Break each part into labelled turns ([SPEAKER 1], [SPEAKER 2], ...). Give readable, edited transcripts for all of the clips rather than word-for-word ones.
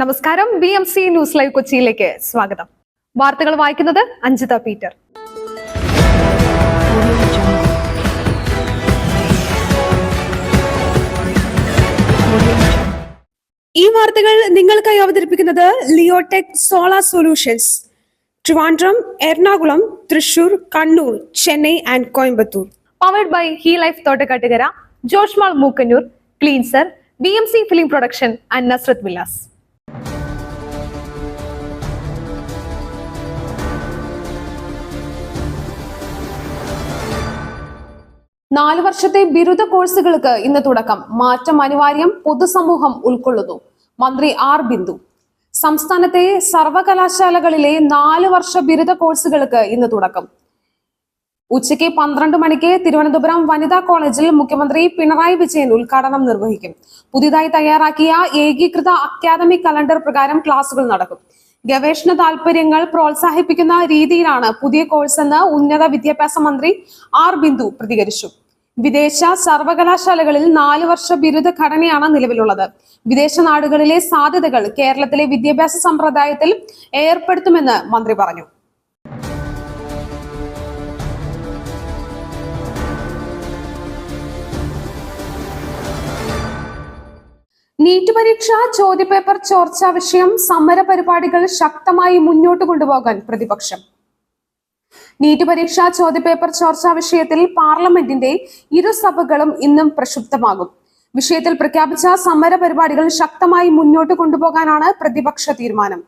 [SPEAKER 1] നമസ്കാരം. BMC news live കൊച്ചിയിലേക്ക് സ്വാഗതം. വാർത്തകൾ വായിക്കുന്നത് അഞ്ജിത പീറ്റർ. ഈ വാർത്തകൾ നിങ്ങൾക്കായി അവതരിപ്പിക്കുന്നത് Leotech solar solutions, Trivandrum, Ernakulam, Thrissur, Kannur, Chennai and Coimbatore. Powered by He Life Thottakkattukara, Josh Mall Mookkannur, cleanser, BMC film production and Nazareth villas. 4 വർഷത്തെ ബിരുദ കോഴ്സുകൾക്ക് ഇന്ന് തുടക്കം. മാറ്റം അനിവാര്യം, പൊതുസമൂഹം ഉൾക്കൊള്ളുന്നു. മന്ത്രി ആർ ബിന്ദു. സംസ്ഥാനത്തെ സർവകലാശാലകളിലെ 4 വർഷ ബിരുദ കോഴ്സുകൾക്ക് ഇന്ന് തുടക്കം. ഉച്ചയ്ക്ക് 12 മണിക്ക് തിരുവനന്തപുരം വനിതാ കോളേജിൽ മുഖ്യമന്ത്രി പിണറായി വിജയൻ ഉദ്ഘാടനം നിർവഹിക്കും. പുതിയതായി തയ്യാറാക്കിയ ഏകീകൃത അക്കാദമിക് കലണ്ടർ പ്രകാരം ക്ലാസുകൾ നടക്കും. ഗവേഷണ താൽപര്യങ്ങൾ പ്രോത്സാഹിപ്പിക്കുന്ന രീതിയിലാണ് പുതിയ കോഴ്സെന്ന് ഉന്നത വിദ്യാഭ്യാസ മന്ത്രി ആർ ബിന്ദു പ്രതികരിച്ചു. വിദേശ സർവകലാശാലകളിൽ 4 വർഷ ബിരുദ ഘടനയാണ് നിലവിലുള്ളത്. വിദേശ നാടുകളിലെ സാധ്യതകൾ കേരളത്തിലെ വിദ്യാഭ്യാസ സമ്പ്രദായത്തിൽ ഏർപ്പെടുത്തുമെന്ന് മന്ത്രി പറഞ്ഞു. നീറ്റ് പരീക്ഷ ചോദ്യപേപ്പർ ചോർച്ചാ വിഷയം സമര പരിപാടികൾ ശക്തമായി മുന്നോട്ട് കൊണ്ടുപോകാൻ പ്രതിപക്ഷം. നീറ്റ് പരീക്ഷ ചോദ്യപേപ്പർ ചോർച്ചാ വിഷയത്തിൽ പാർലമെന്റിന്റെ ഇരുസഭകളും ഇന്നും പ്രക്ഷുബ്ധമാകും. വിഷയത്തിൽ പ്രഖ്യാപിച്ച സമര പരിപാടികൾ ശക്തമായി മുന്നോട്ട് കൊണ്ടുപോകാനാണ് പ്രതിപക്ഷ തീരുമാനം.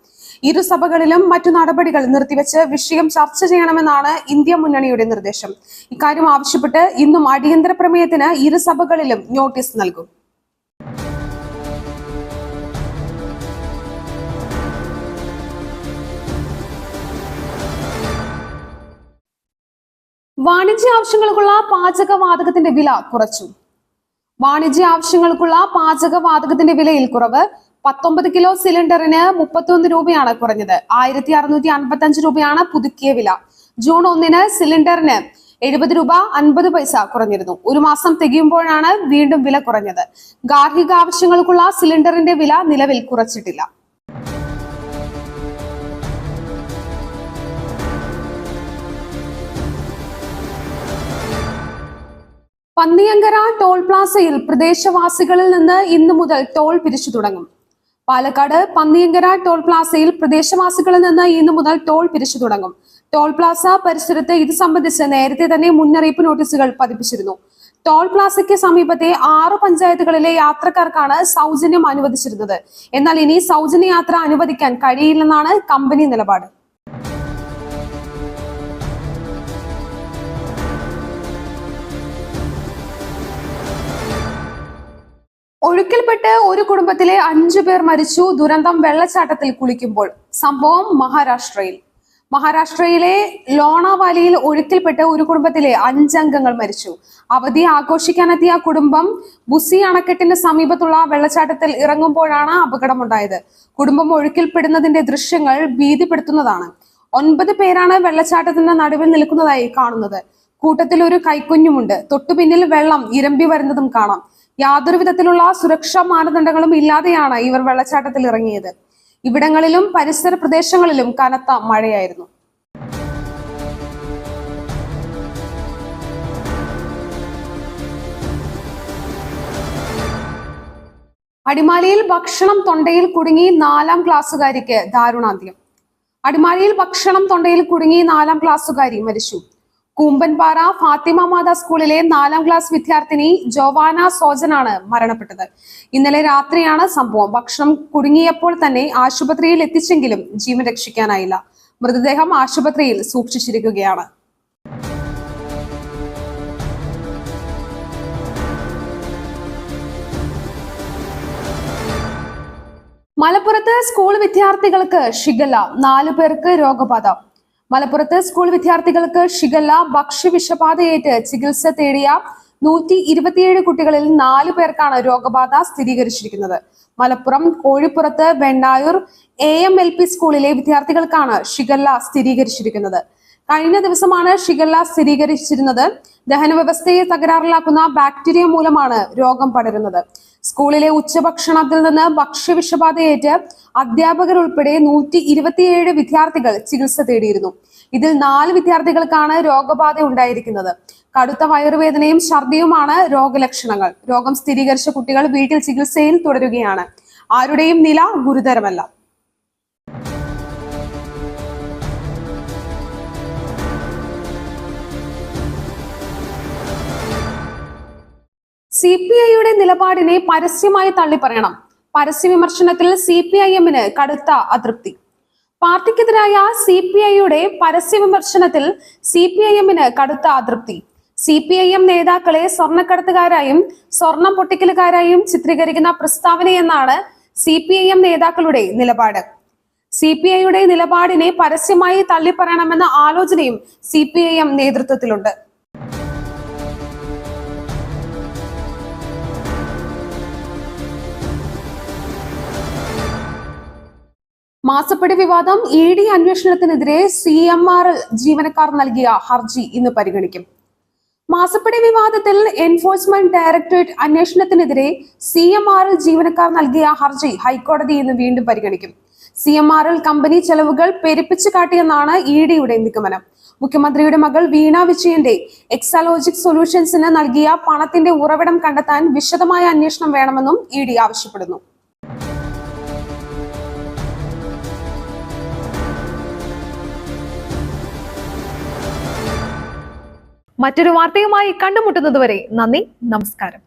[SPEAKER 1] ഇരുസഭകളിലും മറ്റു നടപടികൾ നിർത്തിവെച്ച് വിഷയം ചർച്ച ചെയ്യണമെന്നാണ് ഇന്ത്യ മുന്നണിയുടെ നിർദ്ദേശം. ഇക്കാര്യം ആവശ്യപ്പെട്ട് ഇന്നും അടിയന്തര പ്രമേയത്തിന് ഇരുസഭകളിലും നോട്ടീസ് നൽകും. വാണിജ്യ ആവശ്യങ്ങൾക്കുള്ള പാചകവാതകത്തിന്റെ വില കുറച്ചു. വാണിജ്യ ആവശ്യങ്ങൾക്കുള്ള പാചകവാതകത്തിന്റെ വിലയിൽ കുറവ്. 19 കിലോ സിലിണ്ടറിന് 31 രൂപയാണ് കുറഞ്ഞത്. 1655 രൂപയാണ് പുതുക്കിയ വില. ജൂൺ 1 സിലിണ്ടറിന് 70 രൂപ 50 പൈസ കുറഞ്ഞിരുന്നു. ഒരു മാസം തികയുമ്പോഴാണ് വീണ്ടും വില കുറഞ്ഞത്. ഗാർഹിക ആവശ്യങ്ങൾക്കുള്ള സിലിണ്ടറിന്റെ വില നിലവിൽ കുറച്ചിട്ടില്ല. പന്നിയങ്കര ടോൾ പ്ലാസയിൽ പ്രദേശവാസികളിൽ നിന്ന് ഇന്നു മുതൽ ടോൾ പിരിച്ചു തുടങ്ങും. പാലക്കാട് പന്നിയങ്കര ടോൾ പ്ലാസയിൽ പ്രദേശവാസികളിൽ നിന്ന് ഇന്നു മുതൽ ടോൾ പിരിച്ചു തുടങ്ങും. ടോൾ പ്ലാസ പരിസരത്ത് ഇത് സംബന്ധിച്ച് നേരത്തെ തന്നെ മുന്നറിയിപ്പ് നോട്ടീസുകൾ പതിപ്പിച്ചിരുന്നു. ടോൾ പ്ലാസയ്ക്ക് സമീപത്തെ 6 പഞ്ചായത്തുകളിലെ യാത്രക്കാർക്കാണ് സൗജന്യം അനുവദിച്ചിരുന്നത്. എന്നാൽ ഇനി സൗജന്യ യാത്ര അനുവദിക്കാൻ കഴിയില്ലെന്നാണ് കമ്പനി നിലപാട്. ഒഴുക്കിൽപ്പെട്ട് ഒരു കുടുംബത്തിലെ 5 പേർ മരിച്ചു. ദുരന്തം വെള്ളച്ചാട്ടത്തിൽ കുളിക്കുമ്പോൾ. സംഭവം മഹാരാഷ്ട്രയിലെ ലോണാവാലിയിൽ ഒഴുക്കിൽപ്പെട്ട് ഒരു കുടുംബത്തിലെ 5 അംഗങ്ങൾ മരിച്ചു. അവധി ആഘോഷിക്കാനെത്തിയ കുടുംബം ബുസി അണക്കെട്ടിന് സമീപത്തുള്ള വെള്ളച്ചാട്ടത്തിൽ ഇറങ്ങുമ്പോഴാണ് അപകടമുണ്ടായത്. കുടുംബം ഒഴുക്കിൽപ്പെടുന്നതിന്റെ ദൃശ്യങ്ങൾ ഭീതിപ്പെടുത്തുന്നതാണ്. 9 പേരാണ് വെള്ളച്ചാട്ടത്തിന്റെ നടുവിൽ നിൽക്കുന്നതായി കാണുന്നത്. കൂട്ടത്തിൽ ഒരു കൈക്കുഞ്ഞുമുണ്ട്. തൊട്ടുപിന്നിൽ വെള്ളം ഇരമ്പി വരുന്നതും കാണാം. യാതൊരു വിധത്തിലുള്ള സുരക്ഷാ മാനദണ്ഡങ്ങളും ഇല്ലാതെയാണ് ഇവർ വെള്ളച്ചാട്ടത്തിൽ ഇറങ്ങിയത്. ഇവിടങ്ങളിലും പരിസര പ്രദേശങ്ങളിലും കനത്ത മഴയായിരുന്നു. അടിമാലിയിൽ ഭക്ഷണം തൊണ്ടയിൽ കുടുങ്ങി 4ാം ക്ലാസ്സുകാരിക്ക് ദാരുണാന്ത്യം. അടിമാലിയിൽ ഭക്ഷണം തൊണ്ടയിൽ കുടുങ്ങി 4ാം ക്ലാസ്സുകാരി മരിച്ചു. കൂമ്പൻപാറ ഫാത്തിമ മാതാ സ്കൂളിലെ 4ാം ക്ലാസ് വിദ്യാർത്ഥിനി ജോവാന സോജനാണ് മരണപ്പെട്ടത്. ഇന്നലെ രാത്രിയാണ് സംഭവം. ഭക്ഷണം കുടുങ്ങിയപ്പോൾ തന്നെ ആശുപത്രിയിൽ എത്തിച്ചെങ്കിലും ജീവൻ രക്ഷിക്കാനായില്ല. മൃതദേഹം ആശുപത്രിയിൽ സൂക്ഷിച്ചിരിക്കുകയാണ്. മലപ്പുറത്ത് സ്കൂൾ വിദ്യാർത്ഥികൾക്ക് ഷിഗല്ല, 4 പേർക്ക് രോഗബാധ. മലപ്പുറത്ത് സ്കൂൾ വിദ്യാർത്ഥികൾക്ക് ഷിഗല്ല ഭക്ഷ്യവിഷബാധയേറ്റ് ചികിത്സ തേടിയ 127 കുട്ടികളിൽ 4 പേർക്കാണ് രോഗബാധ സ്ഥിരീകരിച്ചിരിക്കുന്നത്. മലപ്പുറം കോഴിപ്പുറത്ത് വെണ്ണായൂർ AMLP സ്കൂളിലെ വിദ്യാർത്ഥികൾക്കാണ് ഷിഗല്ല സ്ഥിരീകരിച്ചിരിക്കുന്നത്. കഴിഞ്ഞ ദിവസമാണ് ഷിഗല്ല സ്ഥിരീകരിച്ചിരുന്നത്. ദഹന വ്യവസ്ഥയെ തകരാറിലാക്കുന്ന ബാക്ടീരിയ മൂലമാണ് രോഗം പടരുന്നത്. സ്കൂളിലെ ഉച്ചഭക്ഷണത്തിൽ നിന്ന് ഭക്ഷ്യവിഷബാധയേറ്റ് അധ്യാപകർ ഉൾപ്പെടെ 127 വിദ്യാർത്ഥികൾ ചികിത്സ തേടിയിരുന്നു. ഇതിൽ 4 വിദ്യാർത്ഥികൾക്കാണ് രോഗബാധ ഉണ്ടായിരിക്കുന്നത്. കടുത്ത വയറുവേദനയും ഛർദിയുമാണ് രോഗലക്ഷണങ്ങൾ. രോഗം സ്ഥിരീകരിച്ച കുട്ടികൾ വീട്ടിൽ ചികിത്സയിൽ തുടരുകയാണ്. ആരുടെയും നില ഗുരുതരമല്ല. CPIയുടെ നിലപാടിനെ പരസ്യമായി തള്ളിപ്പറയണം. പരസ്യ വിമർശനത്തിൽ CPIഎമ്മിന് കടുത്ത അതൃപ്തി. പാർട്ടിക്കെതിരായ CPIയുടെ പരസ്യ വിമർശനത്തിൽ CPIഎമ്മിന് കടുത്ത അതൃപ്തി. CPIഎം നേതാക്കളെ സ്വർണ്ണക്കടത്തുകാരായും സ്വർണം പൊട്ടിക്കലുകാരായും ചിത്രീകരിക്കുന്ന പ്രസ്താവനയെന്നാണ് CPIഎം നേതാക്കളുടെ നിലപാട്. CPIയുടെ നിലപാടിനെ പരസ്യമായി തള്ളിപ്പറയണമെന്ന ആലോചനയും CPIഎം നേതൃത്വത്തിലുണ്ട്. മാസപ്പടി വിവാദം ED അന്വേഷണത്തിനെതിരെ CMRL ജീവനക്കാർ നൽകിയ ഹർജി ഇന്ന് പരിഗണിക്കും. മാസപ്പടി വിവാദത്തിൽ എൻഫോഴ്സ്മെന്റ് ഡയറക്ടറേറ്റ് അന്വേഷണത്തിനെതിരെ CMRL ജീവനക്കാർ നൽകിയ ഹർജി ഹൈക്കോടതി ഇന്ന് വീണ്ടും പരിഗണിക്കും. CMRL കമ്പനി ചെലവുകൾ പെരുപ്പിച്ചു കാട്ടിയെന്നാണ് EDയുടെ നിഗമനം. മുഖ്യമന്ത്രിയുടെ മകൾ വീണ വിജയന്റെ എക്സാലോജിക് സൊല്യൂഷൻസിന് നൽകിയ പണത്തിന്റെ ഉറവിടം കണ്ടെത്താൻ വിശദമായ അന്വേഷണം വേണമെന്നും ED ആവശ്യപ്പെടുന്നു. മറ്റൊരു വാർത്തയുമായി കണ്ടുമുട്ടുന്നതുവരെ നന്ദി, നമസ്കാരം.